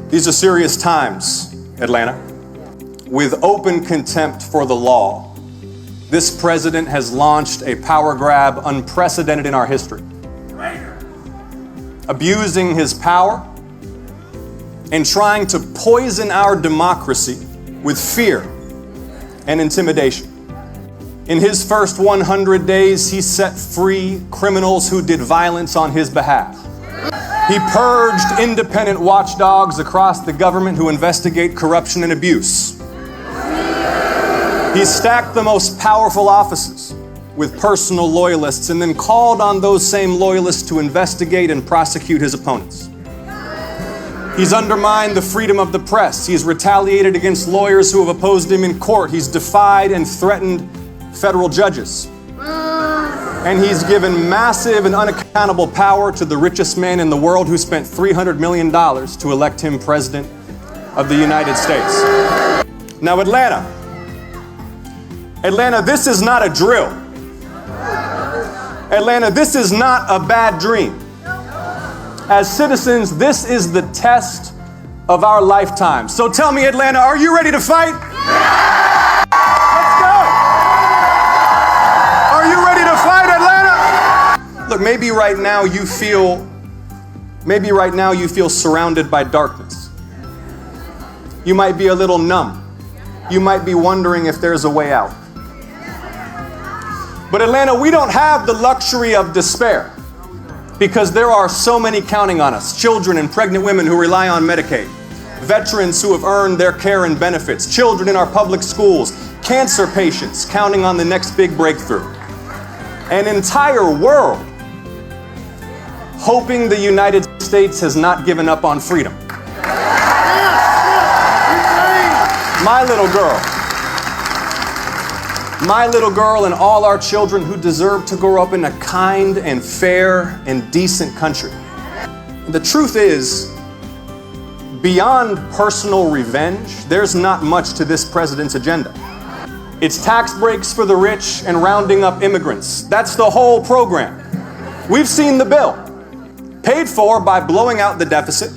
These are serious times, Atlanta. With open contempt for the law, this president has launched a power grab unprecedented in our history. Abusing his power and trying to poison our democracy with fear and intimidation. In his first 100 days, he set free criminals who did violence on his behalf. He purged independent watchdogs across the government who investigate corruption and abuse. He stacked the most powerful offices with personal loyalists and then called on those same loyalists to investigate and prosecute his opponents. He's undermined the freedom of the press. He's retaliated against lawyers who have opposed him in court. He's defied and threatened federal judges. And he's given massive and unaccountable power to the richest man in the world who spent $300 million to elect him president of the United States. Now, Atlanta, this is not a drill. Atlanta, this is not a bad dream. As citizens, this is the test of our lifetime. So tell me, Atlanta, are you ready to fight? Yeah! Let's go! Are you ready to fight, Atlanta? Look, maybe right now you feel surrounded by darkness. You might be a little numb. You might be wondering if there's a way out. But Atlanta, we don't have the luxury of despair because there are so many counting on us. Children and pregnant women who rely on Medicaid. Veterans who have earned their care and benefits. Children in our public schools. Cancer patients counting on the next big breakthrough. An entire world hoping the United States has not given up on freedom. My little girl and all our children who deserve to grow up in a kind and fair and decent country. The truth is, beyond personal revenge, there's not much to this president's agenda. It's tax breaks for the rich and rounding up immigrants. That's the whole program. We've seen the bill, paid for by blowing out the deficit,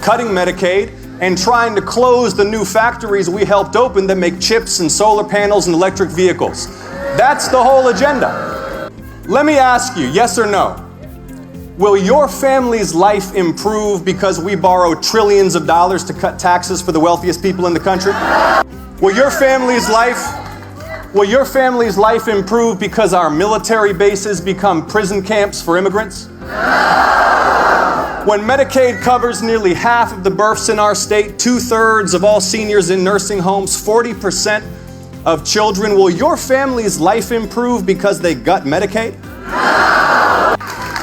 cutting Medicaid, and trying to close the new factories we helped open that make chips and solar panels and electric vehicles. That's the whole agenda. Let me ask you, yes or no? Will your family's life improve because we borrow trillions of dollars to cut taxes for the wealthiest people in the country? Will your family's life improve because our military bases become prison camps for immigrants? When Medicaid covers nearly half of the births in our state, 2/3 of all seniors in nursing homes, 40% of children, will your family's life improve because they gut Medicaid?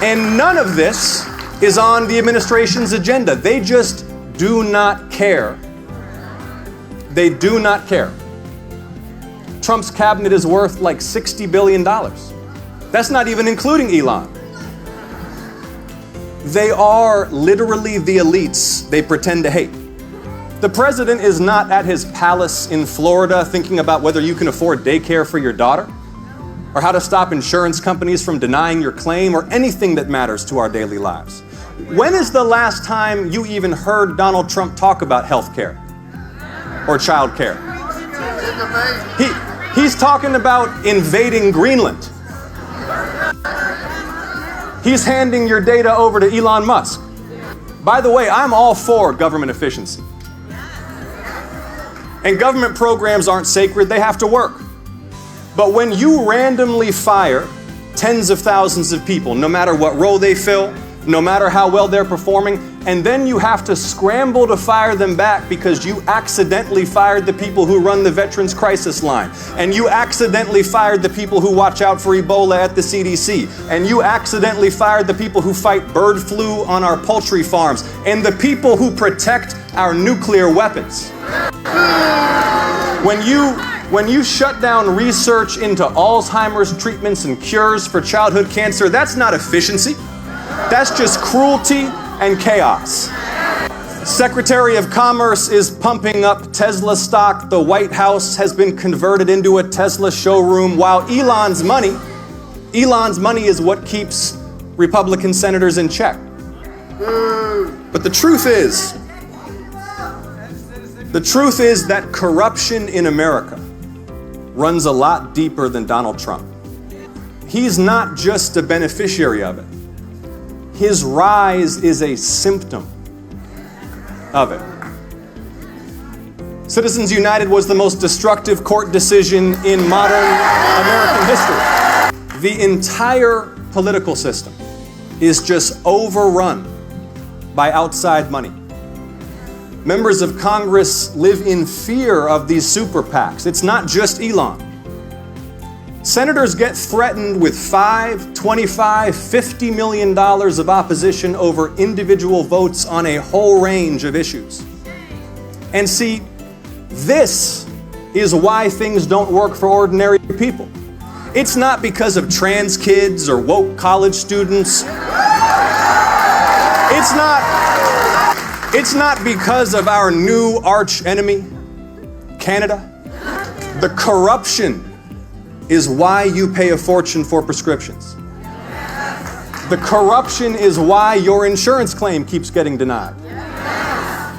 And none of this is on the administration's agenda. They just do not care. They do not care. Trump's cabinet is worth like $60 billion. That's not even including Elon. They are literally the elites they pretend to hate. The president is not at his palace in Florida thinking about whether you can afford daycare for your daughter, or how to stop insurance companies from denying your claim, or anything that matters to our daily lives. When is the last time you even heard Donald Trump talk about health care or child care? He's talking about invading Greenland. He's handing your data over to Elon Musk. By the way, I'm all for government efficiency. And government programs aren't sacred, they have to work. But when you randomly fire tens of thousands of people, no matter what role they fill, no matter how well they're performing, and then you have to scramble to fire them back because you accidentally fired the people who run the Veterans Crisis Line, and you accidentally fired the people who watch out for Ebola at the CDC, and you accidentally fired the people who fight bird flu on our poultry farms, and the people who protect our nuclear weapons. When you shut down research into Alzheimer's treatments and cures for childhood cancer, that's not efficiency. That's just cruelty and chaos. Secretary of Commerce is pumping up Tesla stock. The White House has been converted into a Tesla showroom, while Elon's money is what keeps Republican senators in check. But the truth is, The truth is that corruption in America runs a lot deeper than Donald Trump. He's not just a beneficiary of it. His rise is a symptom of it. Citizens United was the most destructive court decision in modern American history. The entire political system is just overrun by outside money. Members of Congress live in fear of these super PACs. It's not just Elon. Senators get threatened with $5, $25, $50 million of opposition over individual votes on a whole range of issues. And see, this is why things don't work for ordinary people. It's not because of trans kids or woke college students. It's not because of our new arch enemy, Canada. The corruption is why you pay a fortune for prescriptions. The corruption is why your insurance claim keeps getting denied.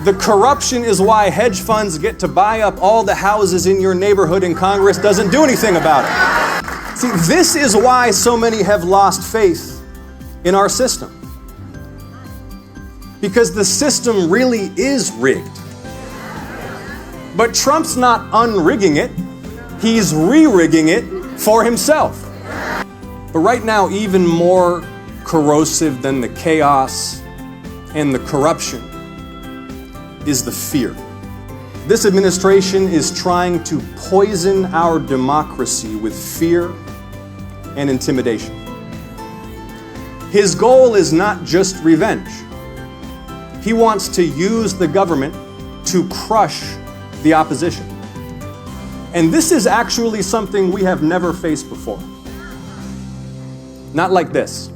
The corruption is why hedge funds get to buy up all the houses in your neighborhood and Congress doesn't do anything about it. See, this is why so many have lost faith in our system. Because the system really is rigged. But Trump's not unrigging it, he's re-rigging it for himself. But right now, even more corrosive than the chaos and the corruption is the fear. This administration is trying to poison our democracy with fear and intimidation. His goal is not just revenge. He wants to use the government to crush the opposition. And this is actually something we have never faced before. Not like this.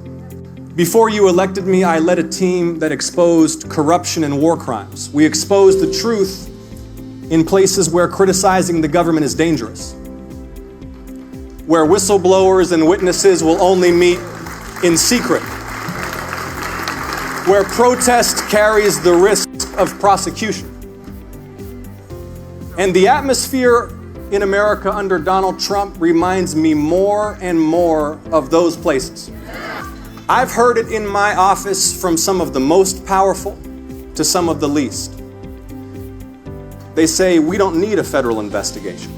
Before you elected me, I led a team that exposed corruption and war crimes. We exposed the truth in places where criticizing the government is dangerous, where whistleblowers and witnesses will only meet in secret, where protest carries the risk of prosecution. And the atmosphere in America under Donald Trump reminds me more and more of those places. I've heard it in my office from some of the most powerful to some of the least. They say, we don't need a federal investigation.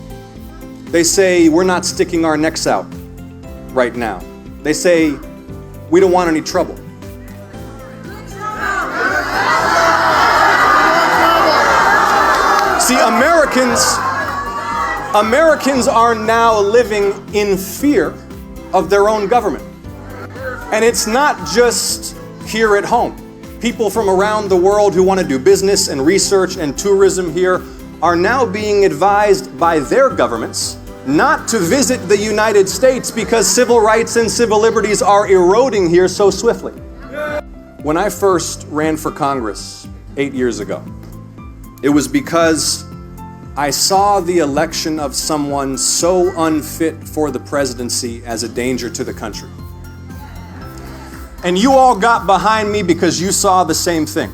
They say, we're not sticking our necks out right now. They say, we don't want any trouble. See, Americans are now living in fear of their own government. And it's not just here at home. People from around the world who want to do business and research and tourism here are now being advised by their governments not to visit the United States because civil rights and civil liberties are eroding here so swiftly. When I first ran for Congress 8 years ago, it was because I saw the election of someone so unfit for the presidency as a danger to the country. And you all got behind me because you saw the same thing.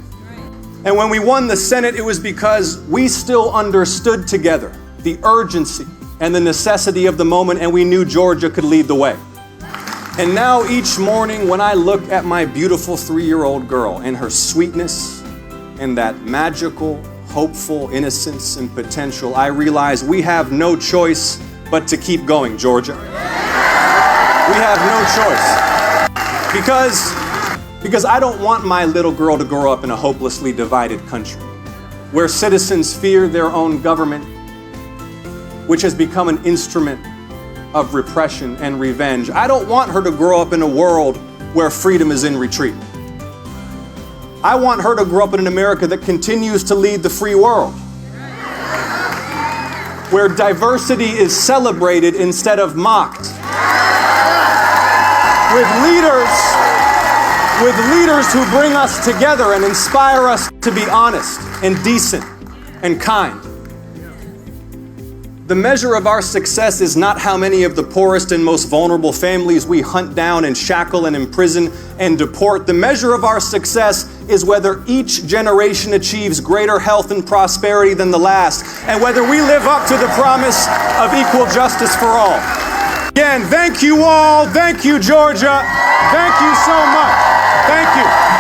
And when we won the Senate, it was because we still understood together the urgency and the necessity of the moment, and we knew Georgia could lead the way. And now each morning when I look at my beautiful 3-year-old girl and her sweetness and that magical, hopeful innocence and potential, I realize we have no choice but to keep going, Georgia. We have no choice. Because I don't want my little girl to grow up in a hopelessly divided country where citizens fear their own government, which has become an instrument of repression and revenge. I don't want her to grow up in a world where freedom is in retreat. I want her to grow up in an America that continues to lead the free world, where diversity is celebrated instead of mocked, with leaders who bring us together and inspire us to be honest and decent and kind. The measure of our success is not how many of the poorest and most vulnerable families we hunt down and shackle and imprison and deport. The measure of our success is whether each generation achieves greater health and prosperity than the last, and whether we live up to the promise of equal justice for all. Again, thank you all. Thank you, Georgia. Thank you so much. Thank you.